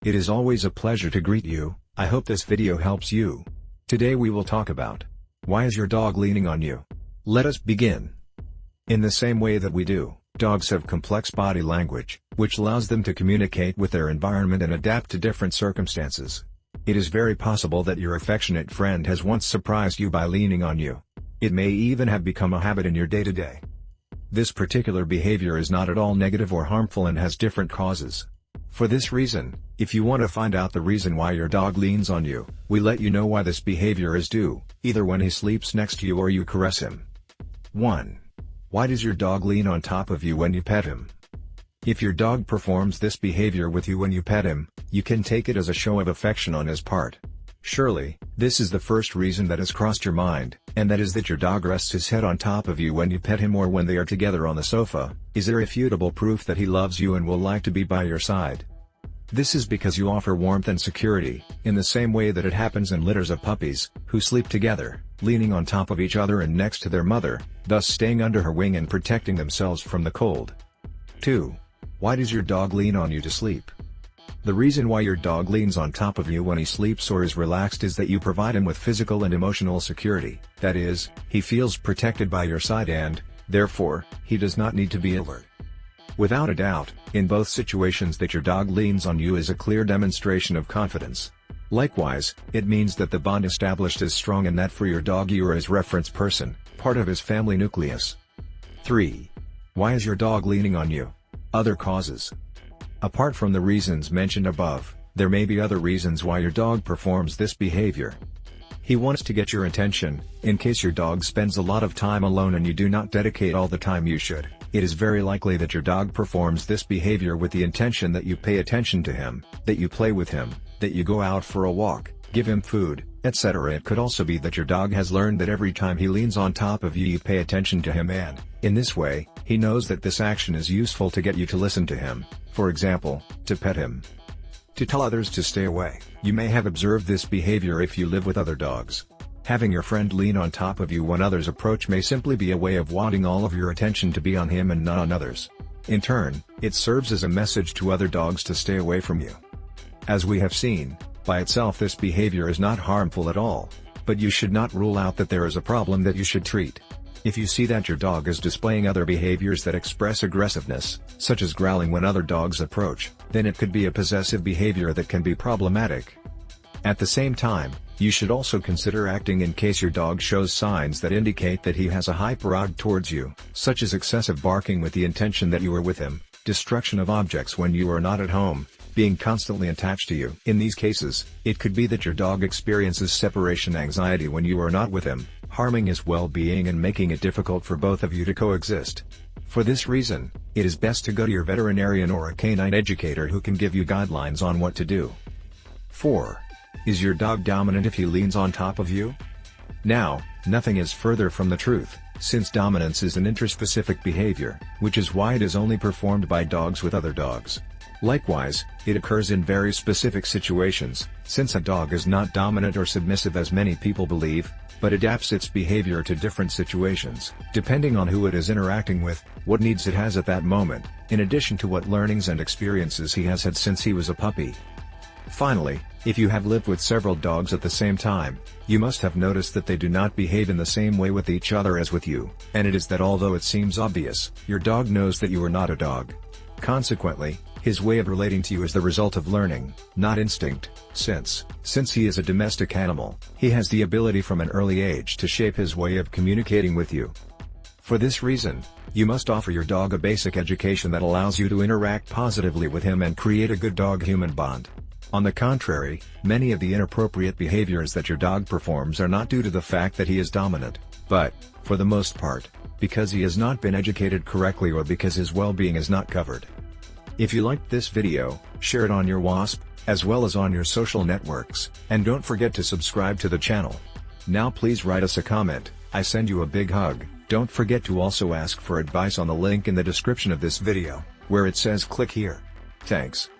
It is always a pleasure to greet you. I hope this video helps you. Today we will talk about, why is your dog leaning on you? Let us begin. In the same way that we do, dogs have complex body language, which allows them to communicate with their environment and adapt to different circumstances. It is very possible that your affectionate friend has once surprised you by leaning on you. It may even have become a habit in your day-to-day. This particular behavior is not at all negative or harmful and has different causes. For this reason, if you want to find out the reason why your dog leans on you, we let you know why this behavior is due, either when he sleeps next to you or you caress him. 1. Why does your dog lean on top of you when you pet him? If your dog performs this behavior with you when you pet him, you can take it as a show of affection on his part. Surely, this is the first reason that has crossed your mind, and that is that your dog rests his head on top of you when you pet him or when they are together on the sofa, is irrefutable proof that he loves you and will like to be by your side. This is because you offer warmth and security, in the same way that it happens in litters of puppies, who sleep together, leaning on top of each other and next to their mother, thus staying under her wing and protecting themselves from the cold. 2. Why does your dog lean on you to sleep? The reason why your dog leans on top of you when he sleeps or is relaxed is that you provide him with physical and emotional security, that is, he feels protected by your side and, therefore, he does not need to be alert. Without a doubt, in both situations that your dog leans on you is a clear demonstration of confidence. Likewise, it means that the bond established is strong and that for your dog you are his reference person, part of his family nucleus. 3. Why is your dog leaning on you? Other causes. Apart from the reasons mentioned above, there may be other reasons why your dog performs this behavior. He wants to get your attention. In case your dog spends a lot of time alone and you do not dedicate all the time you should, it is very likely that your dog performs this behavior with the intention that you pay attention to him, that you play with him, that you go out for a walk, give him food, etc. It could also be that your dog has learned that every time he leans on top of you you pay attention to him and, in this way, he knows that this action is useful to get you to listen to him, for example, to pet him. To tell others to stay away. You may have observed this behavior if you live with other dogs. Having your friend lean on top of you when others approach may simply be a way of wanting all of your attention to be on him and not on others. In turn, it serves as a message to other dogs to stay away from you. As we have seen, by itself this behavior is not harmful at all, but you should not rule out that there is a problem that you should treat. If you see that your dog is displaying other behaviors that express aggressiveness, such as growling when other dogs approach, then it could be a possessive behavior that can be problematic. At the same time, you should also consider acting in case your dog shows signs that indicate that he has a hyperag towards you, such as excessive barking with the intention that you are with him, destruction of objects when you are not at home, being constantly attached to you. In these cases, it could be that your dog experiences separation anxiety when you are not with him, harming his well-being and making it difficult for both of you to coexist. For this reason, it is best to go to your veterinarian or a canine educator who can give you guidelines on what to do. 4. Is your dog dominant if he leans on top of you? Now, nothing is further from the truth, since dominance is an interspecific behavior, which is why it is only performed by dogs with other dogs. Likewise, it occurs in very specific situations, since a dog is not dominant or submissive as many people believe, but adapts its behavior to different situations, depending on who it is interacting with, what needs it has at that moment, in addition to what learnings and experiences he has had since he was a puppy. Finally, if you have lived with several dogs at the same time, you must have noticed that they do not behave in the same way with each other as with you, and it is that although it seems obvious, your dog knows that you are not a dog. Consequently, his way of relating to you is the result of learning, not instinct, since he is a domestic animal, he has the ability from an early age to shape his way of communicating with you. For this reason, you must offer your dog a basic education that allows you to interact positively with him and create a good dog-human bond. On the contrary, many of the inappropriate behaviors that your dog performs are not due to the fact that he is dominant, but, for the most part, because he has not been educated correctly or because his well-being is not covered. If you liked this video, share it on your WhatsApp, as well as on your social networks, and don't forget to subscribe to the channel. Now please write us a comment. I send you a big hug. Don't forget to also ask for advice on the link in the description of this video, where it says click here. Thanks.